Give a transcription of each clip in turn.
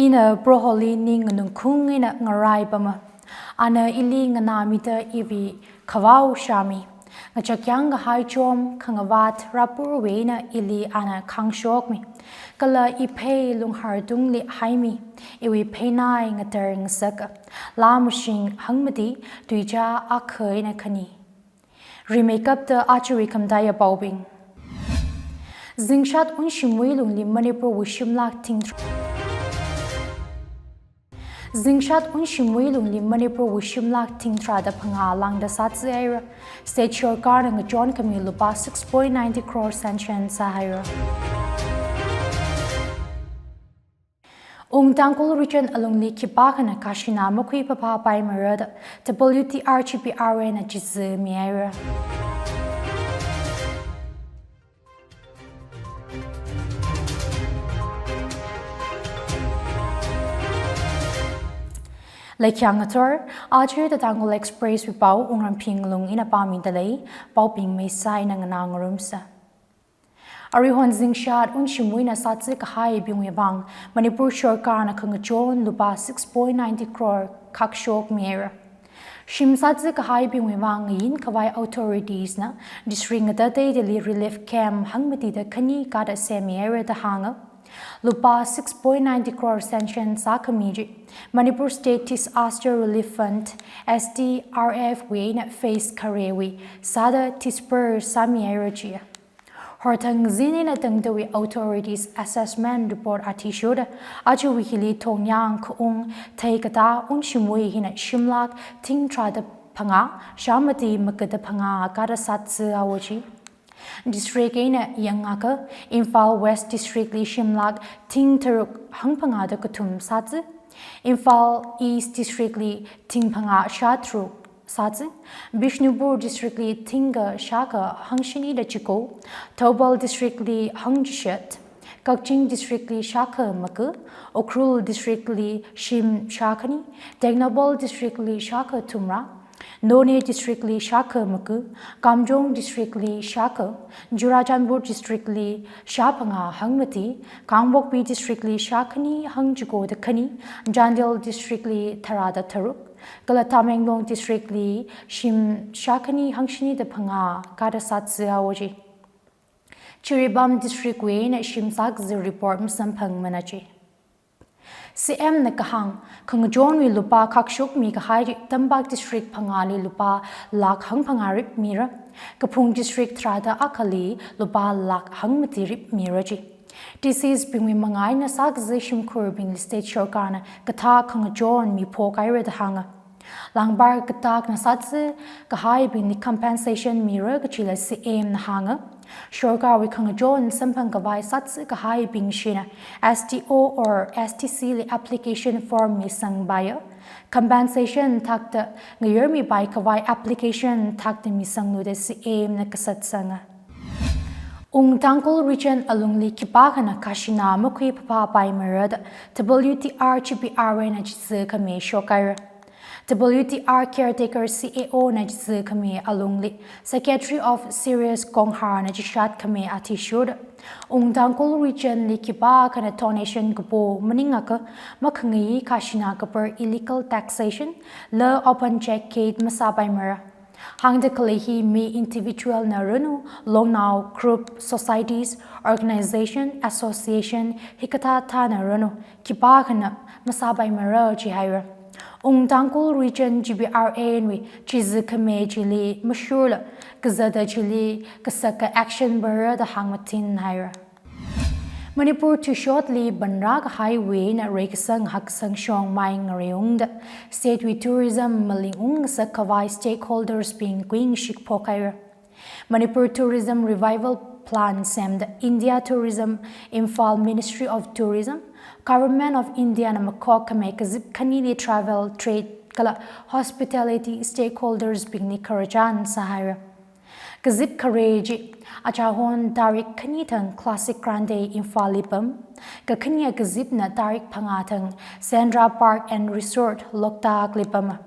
ina broholi ning nungkhung ina ngarai pama ana ili ngana mita ivi khawau shami ngachakyang hai chom khangawat rapur weina ili ana khangshok mi kala ipe lung hardung li haimi iwi penai ngater ngsak lamushing hangmati tuija akhoi na khani remakeup the archery kamdaya baubing zingshat unshimui lung li manipur wishimlak ting Zingshat unshimui lung li manipur wishimlak ting trada phanga lang da satsi aira state saikorana ngachon kami lupa 6.90 crore sanction sahaira Tangkhul region along li kipakana kashina makui papa pai marada WTR GPR na jizu miera Laikyangator, Ajay the Tangkhul Express with Pau Wungramphi Ngalung in a pami delay, Pau ping may sign ng ngarabing. Arihon zingshat unshimui na satsi kahai wuivang Manipur Shorkar na khangachon lupa 6.90 crore kakshok miera. Shim satsi kahai wuivang yin kawai authorities na district ngatate deli relief camp hangmati da khani kada semiera da hanga. Lupa 6.90 crore sanction sakamiji Manipur State Disaster Relief Fund SDRF na face karewi sada tispur samieragia. Hortang zini na tangdawi authorities assessment report atishoda aju wikili tongyang kuung taikata unshimui hina shimlak ting trada panga shamati makata panga kada satsu awaji. District eina yangaka Imphal West District li shimlak ting taruk hangpanga da katum satsu Imphal East District li ting panga shatru satsu Bishnupur District li tinga shaka hangshini da chiko Thoubal District li hangshat Kakching District li shaka maku Okrul District li shim shakani Tegnabol District li shaka tumra None District li shaka maku, Kamjong District li shaka, Jurachanpur District li shapanga hangmati, Kangbokpi District li shakani hangjugo da khani, Jandil District li tharada taruk, Tamenglong District li shim shakani hangshini da phanga kada satsu awaji. Chiribam District we na shim sakzi report msampang manaji. CM na kahang khangachon wi lupa khakshuk mi kahai Tambak District phangali lupa lak hang phangarip mira Kaphung District trada akali lupa lak hangmati rip mira ji disease bingwi mangai na sakzishim kurbing state shorkana katha khangachon mi phokai red hanga langbar katak na satse kahai bin compensation mira kachila CM na hanga Shorkar we khangachon sampang kawai satsi kahai bingshina STO or STC li application form mi sangbaya compensation takta ngayermi bai kawai application takta mi sangnu de CM na kasatsanga Tangkhul region alungli kipakana kashina makui papa pai marada WTR GPR na jitsu kame shokara WTR caretaker CAO na jitsu kame alungli Secretary of Serious Konghar na jishat kame atishud Tangkhul region li kipa kana donation kapo maningaka makhangi kashina kapar illegal taxation la open check kate masabai mara hangde kalehi me individual na runu long now group societies organization association hikata ta na runu kipa kana masabai mara jihaira Tangkhul region GBRA nwi chizu kame chili mashurla kazada chili kasaka action bara da hangmatin haira Manipur to shortly Banrag Highway na Rekasang Haksang Shong Mai Ngariungda State with Tourism Maling sa Kawai stakeholders being Queen Shik Pokaira Manipur Tourism Revival Plan SEMD India Tourism Imphal Ministry of Tourism Government of India na makok kame kazip kanili travel trade kala hospitality stakeholders being ni karajan sahara kazip kareji achahon tarik kanitang classic grande infalipam kakanya kazip na tarik pangatang Sandra Park and Resort Loktak lipam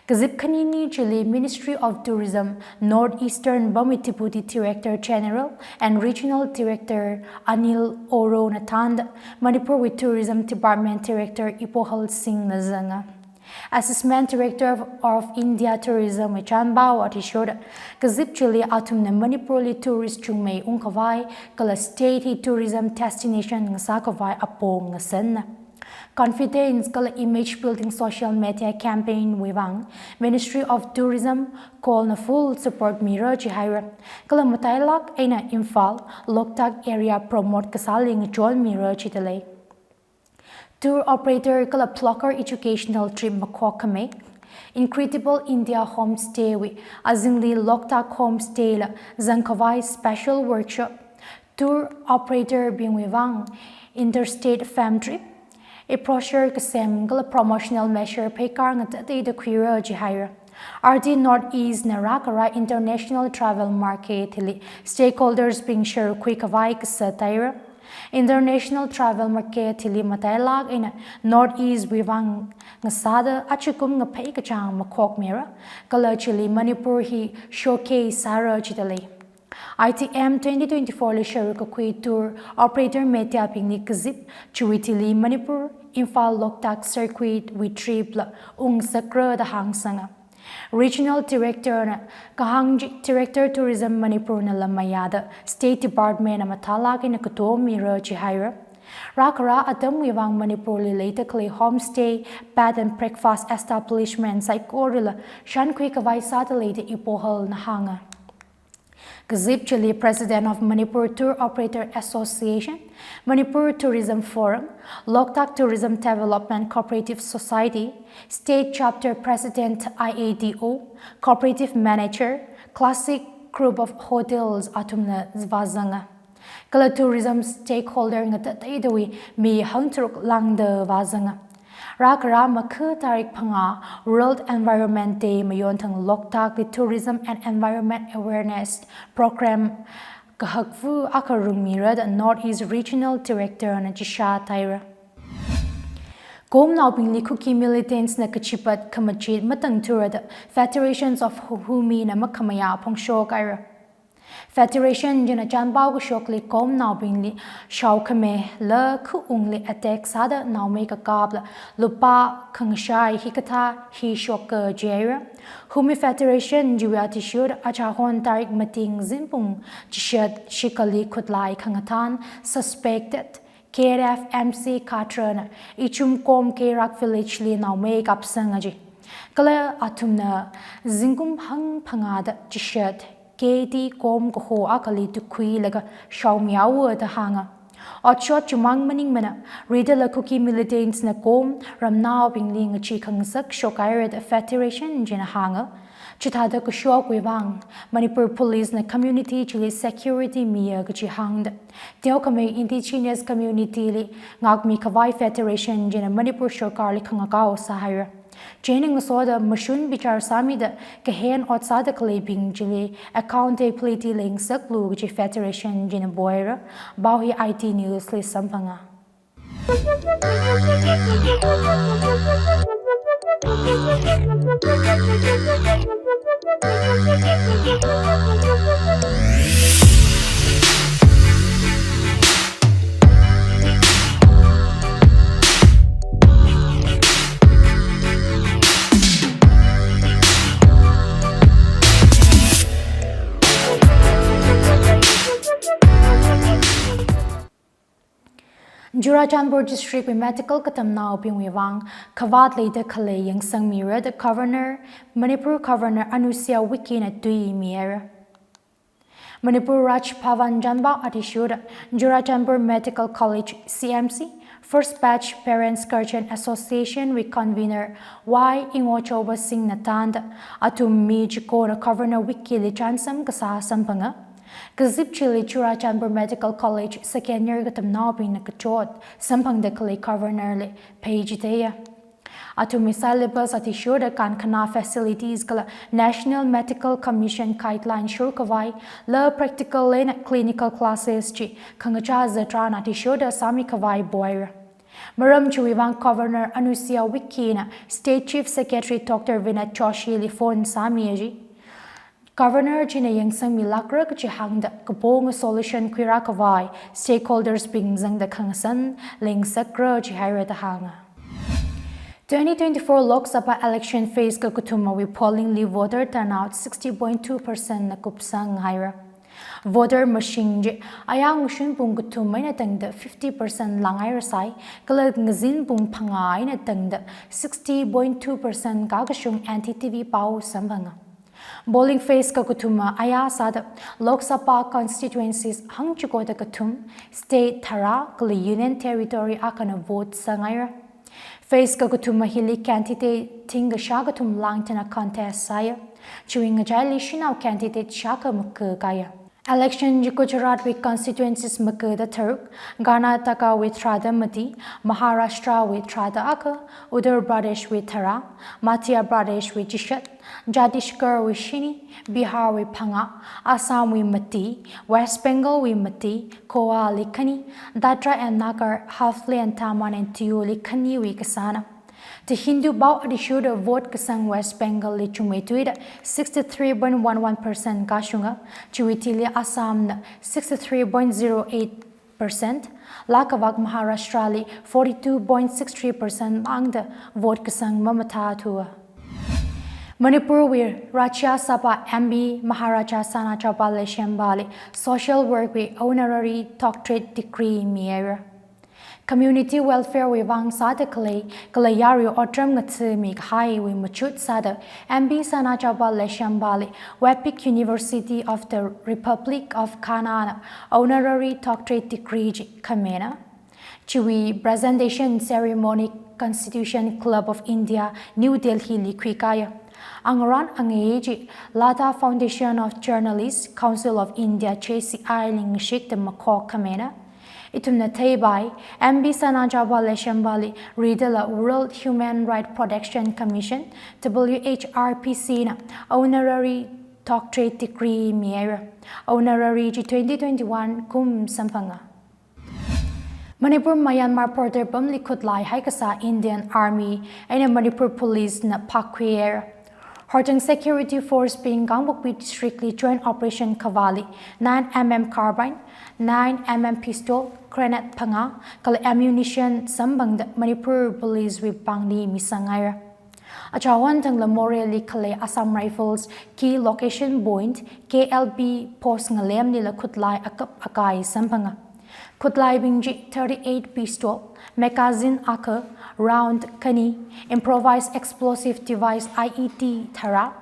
Kazip Kanini Chile Ministry of Tourism Northeastern Bami Deputy Director General and Regional Director Anil Oro Nathand, Manipur with Tourism Department Director Ipohal Singh Nazanga. Assessment Director of India Tourism Chanbao Atishoda, Kazip Chile Atum na Manipurli Tourist Chungmei Unkavai, Kala State Tourism Destination Ngasakavai Apong Ngasan. Confidence Kala Image Building Social Media Campaign wuivang, Ministry of Tourism call na full support mirror Jihira, Kala maleilak eina Imphal, Loktak area promote kasaling John mirror Chitale. Tour operator Kala Plucker Educational Trip Mavakapei, Incredible India Homestay with Azingli Loktak Homestay la Zankavai Special Workshop, Tour operator Bing wuivang, Interstate Fam Trip, a brochure kasem Kala promotional measure pekar ngatate the queer Jihira. RD Northeast Narakara International Travel Market stakeholders being sure quickavai kasataira. International Travel Market tili maleilak in Northeast wuivang ngasada achikum ngapei kachang makok mera Kala Chile Manipur hi showcase sara chitale. ITM 2024 le sharu kakui tour operator metia pingni kazip chuitili Manipur Imphal Loktak circuit with tripla sakra da hangsanga. Regional Director na Kahang Director Tourism Manipur na Lamayada State Department na matalaki na katomtheilak Jihira. Rakara atam wuivang Manipur later clay homestay, bed and breakfast establishment saikorali shankui kavai satellite ipohal na hanga. Kazip Chile President of Manipur Tour Operator Association, Manipur Tourism Forum, Loktak Tourism Development Cooperative Society, State Chapter President IADO, Cooperative Manager, Classic Group of Hotels Atumna Zvazanga. Kala Tourism Stakeholder Ngatataidawi Mi Hangtruk Langda Vazanga. Rakara Makhu Tarik Panga World Environment Day Mayontang Loktak the Tourism and Environment Awareness Program Kahakvu Akarung Mirad Northeast Regional Director Najisha Taira. Kom now being Likuki militants na kachipat kamachit matang turad Federations of Humi na makamaya pong shok Federation jina janbao ko shokli kom now bingli shaw kame la ku ungli attack sada now make a kabla lupa khangshai hikata hi shok jera Humi Federation jiwa tishur achahon tarik mating zimpung jishad shikali kutlai khangatan suspected KRF MC Katrana ichum kom Kerak village li now make up sangaji kala atumna zingum hang pangada jishad Katie kom ko akali to kui laga shaw miaw the hanga. Otshot chumang maning mana, reader la cookie militants na kom ram now being ling a chikang sak shokaira the Federation jina hanga. Chitada ko shok wuivang, Manipur Police na community chili security miya gachi hangda. Teo kame indigenous community li ngak mikhavai Federation jina Manipur shokarli khangakao sahira. Training soda mashun bichar samida kehen outside claiming jili accountability link saklu ji Federation jina boira bawi IT news li sampanga. Jurachandpur District with Medical Katamna wuivang Kavat later Khalei Yang Sang Mira the Governor Manipur Governor Ningshiya Wiki na Tui Miera Manipur Raj Pavan Janba Atishura Jurachandpur Medical College CMC First Batch Parents Guardian Association with Convener Y Ingochoba Singh Natanda Atum Mi Jikona Governor Wiki Lichansam Kasa Sampanga Kazip Chile Jurachandpur Medical College second year katamna bin nakachot sampang de Khalei Governor le page daya. Atumi syllabus atishoda kan kana facilities kala National Medical Commission guideline shurkavai la practical le clinical classes chi kangacha zatran atishoda sami kavai boira. Maram wuivang Governor Anusia Wikina, State Chief Secretary Dr. Vinat Joshi Lifon Samieji. Governor China Yangsang Milakra Kachihangda Kapong Solution Quirakavai, Stakeholders Bingzang the Kangsan, Ling Sakra Chihira Tahanga. 2024 Lok Sabha election phase Kakutuma with polling leave voter turnout 60.2% na kupsang haira. Voter machine ayang usun pung kutumay na tangda 50% lang ay rasay, kalag ngazin pung pangay na tangda 60.2% kagasyong anti-TV pao sambanga. Bowling phase kakutuma aya sada Lok Sabha constituencies hang chukota katum, state thara kala union territory akana vote sangayra. Phase kakutuma hili candidate tinga shagatum lang tana contest saya, chewing a jali shinaw candidate shaka kaya. Election Gujarat with constituencies Makada Turk, Karnataka with Trada Mati, Maharashtra with Trada Aka, Uttar Pradesh with Thara, Madhya Pradesh with Jishat, Chhattisgarh with Shini, Bihar with Phanga, Assam with Mati, West Bengal with Mati, Goa Likhani, Dadra and Nagar, Hafle and Taman and Tiu Likhani with Kasana. The Hindu Bao adishuda vote kasang West Bengal li chumetuida 63.11% kashunga, chuitili Assam 63.08%, Lakavak Maharashtra li 42.63% mangda vote kasang mamata tua. Manipur wir Rajya Sabha MB Maharaja Sana Chapale Shambali social work with honorary doctorate degree miera. Community welfare wuivang sada khalei kalayari otram ngatsi mikhavai we machut sada MB Sana Chapale Shambali Wepik University of the Republic of Canada honorary doctorate degree kamena. Chui presentation ceremony Constitution Club of India New Delhi likwikaya. Angaran Amei Lata Foundation of Journalists Council of India JCI ningshiya makok kamena. Itumna Teibai, MB Sana Chapale Shambali, Ridala World Human Rights Protection Commission, WHRPC na honorary doctorate degree miera, honorary 2021 kum sampanga. Manipur Myanmar Porter Bam Likudlai Haikasa Indian Army and Manipur Police na Pakwier. Horton Security Force being Gangbukpi Districtly Joint Operation Kavali, 9mm carbine, 9mm pistol, grenade panga, kal ammunition sambang da Manipur Police with Bangli Misangaira. Achawan tang Lamoreli Khalei Assam Rifles key location point KLB post ngalem nila kutlai akap akai sampanga. Kutlai bingji 38 pistol, magazine aka, round kani, improvised explosive device IED thara,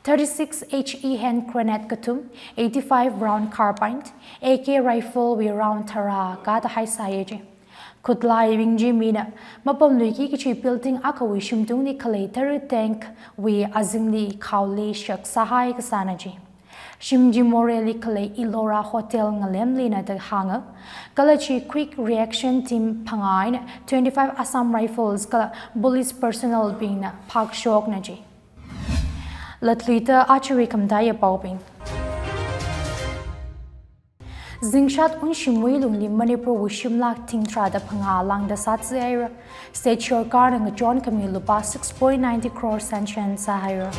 36 HE hand grenade katum, 85 round carbine, AK rifle with round thara gata hai sayeje. Kutlai bingji mina, mapam luiki kichi building aka we shumtung ni khalei taru tank we azingli khawli shak sahai kasanaji. Shimji Moreli Khalei Ilora Hotel Ngalemli na hanga, Kalachi Quick Reaction Team Pangain 25 Assam Rifles Kala Police Personnel being na Park Shok Naji. Latlita Archery Kamdaya Baubing. Zingshat Unshiwui Lungli Manipur Wishimlak Tingtra the Panga Lang the Satsi era, State Shorkar and John Camille Lupa 6.90 crore sanction Sahara.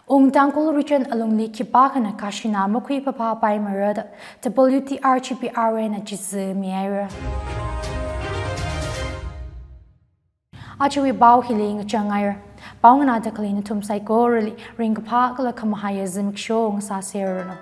Tangkhul region alungli kipakana kashina makui papa pai marada WTRGPRA na jizu miera. Achawi bao hiling changaira. Bao ngana dakali Nathum saikorali ring pa kala kamahaya zimksho ng sa serano.